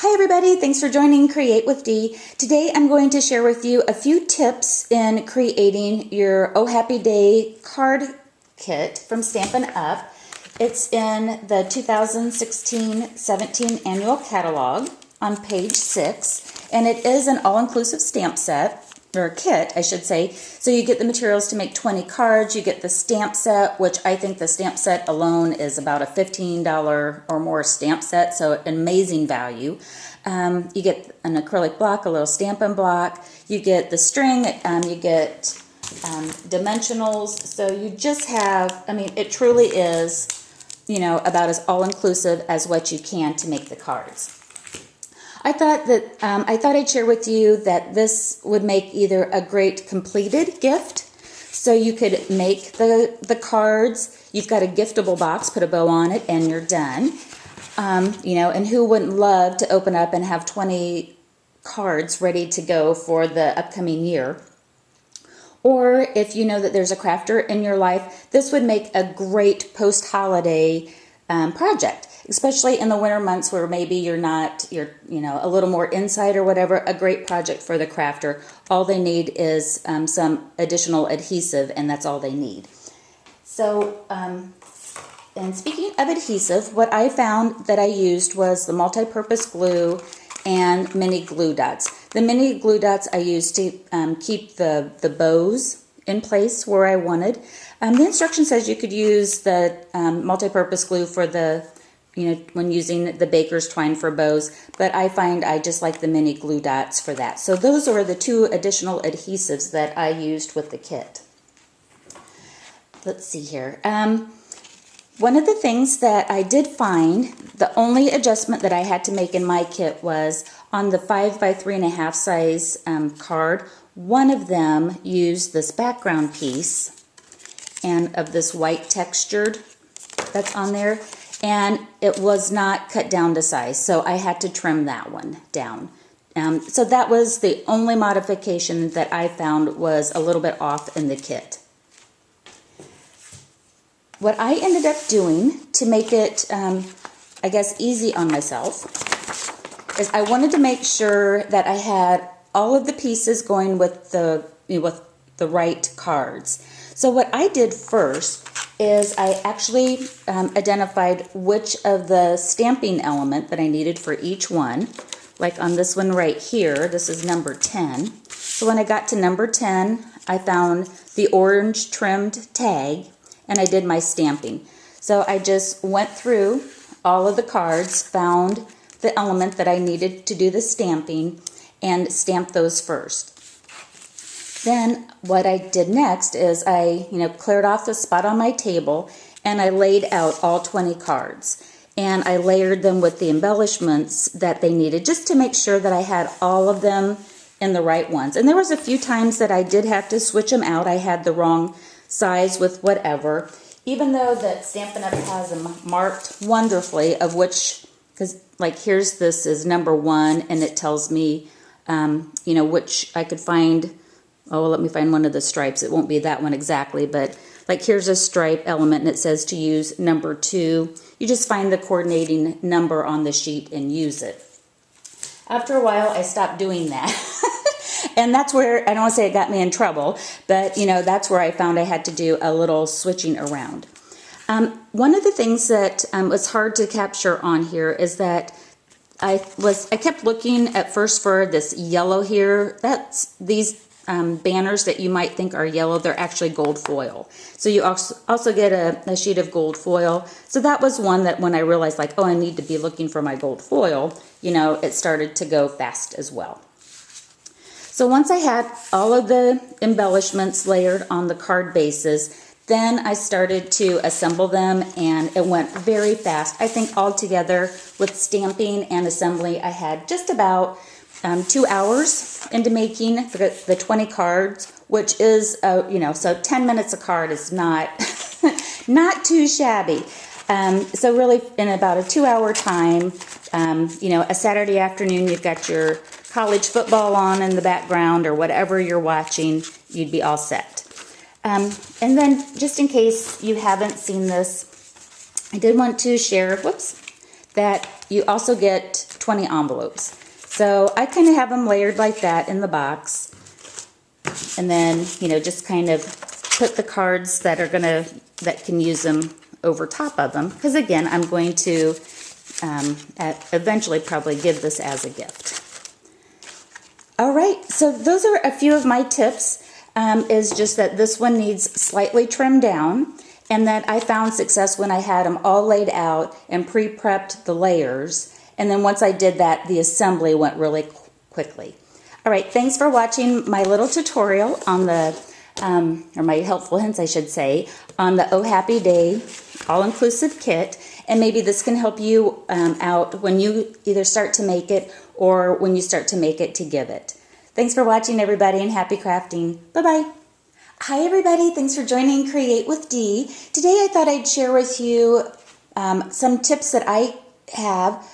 Hi everybody, thanks for joining Create with Dee. Today I'm going to share with you a few tips in creating your Oh Happy Day card kit from Stampin' Up. It's in the 2016-17 annual catalog on page 6, and it is an all-inclusive stamp set, or kit I should say. So you get the materials to make 20 cards, you get the stamp set, which I think the stamp set alone is about a $15 or more stamp set, so an amazing value. You get an acrylic block, a little Stampin' block, you get the string, you get dimensionals, so you just have, I mean, it truly is, you know, about as all-inclusive as what you can to make the cards. I thought I'd share with you that this would make either a great completed gift, so you could make the cards, you've got a giftable box, put a bow on it, and you're done. You know, and who wouldn't love to open up and have 20 cards ready to go for the upcoming year? Or if you know that there's a crafter in your life, this would make a great post-holiday project. Especially in the winter months where maybe you're you know, a little more inside or whatever, a great project for the crafter. All they need is some additional adhesive, and that's all they need. So, and speaking of adhesive, what I found that I used was the multi-purpose glue and mini glue dots. The mini glue dots I used to keep the bows in place where I wanted. The instruction says you could use the multi-purpose glue for the, you know, when using the baker's twine for bows, but I find I just like the mini glue dots for that. So those are the two additional adhesives that I used with the kit. Let's see here. One of the things that I did find, the only adjustment that I had to make in my kit was on the 5 by 3.5 size card. One of them used this background piece and of this white textured that's on there, and it was not cut down to size, so I had to trim that one down. So that was the only modification that I found was a little bit off in the kit. What I ended up doing to make it, I guess, easy on myself is I wanted to make sure that I had all of the pieces going with the right cards. So what I did first is I actually identified which of the stamping element that I needed for each one. Like on this one right here, this is number 10. So when I got to number 10, I found the orange trimmed tag, and I did my stamping. So I just went through all of the cards, found the element that I needed to do the stamping, and stamped those first. Then what I did next is I, you know, cleared off the spot on my table, and I laid out all 20 cards. And I layered them with the embellishments that they needed, just to make sure that I had all of them in the right ones. And there was a few times that I did have to switch them out. I had the wrong size with whatever, even though that Stampin' Up! Has them marked wonderfully of which, because like here's this is number 1, and it tells me, you know, which I could find. Oh, let me find one of the stripes. It won't be that one exactly, but like here's a stripe element, and it says to use number 2. You just find the coordinating number on the sheet and use it. After a while, I stopped doing that. And that's where, I don't want to say it got me in trouble, but you know, that's where I found I had to do a little switching around. One of the things that was hard to capture on here is that I kept looking at first for this yellow here. That's these banners that you might think are yellow, they're actually gold foil. So you also get a sheet of gold foil. So that was one that when I realized like, oh, I need to be looking for my gold foil, you know, it started to go fast as well. So once I had all of the embellishments layered on the card bases, then I started to assemble them, and it went very fast. I think altogether with stamping and assembly, I had just about 2 hours into making the 20 cards, which is, you know, so 10 minutes a card is not, not too shabby. So really in about a 2-hour time, you know, a Saturday afternoon, you've got your college football on in the background or whatever you're watching, you'd be all set. And then just in case you haven't seen this, I did want to share, that you also get 20 envelopes. So I kind of have them layered like that in the box. And then, you know, just kind of put the cards that can use them over top of them. Because again, I'm going to eventually probably give this as a gift. All right, so those are a few of my tips. Is just that this one needs slightly trimmed down, and that I found success when I had them all laid out and pre-prepped the layers. And then once I did that, the assembly went really quickly. All right, thanks for watching my little tutorial on the, or my helpful hints, I should say, on the Oh Happy Day all-inclusive kit. And maybe this can help you out when you either start to make it or when you start to make it to give it. Thanks for watching, everybody, and happy crafting. Bye-bye. Hi, everybody. Thanks for joining Create with Dee. Today, I thought I'd share with you some tips that I have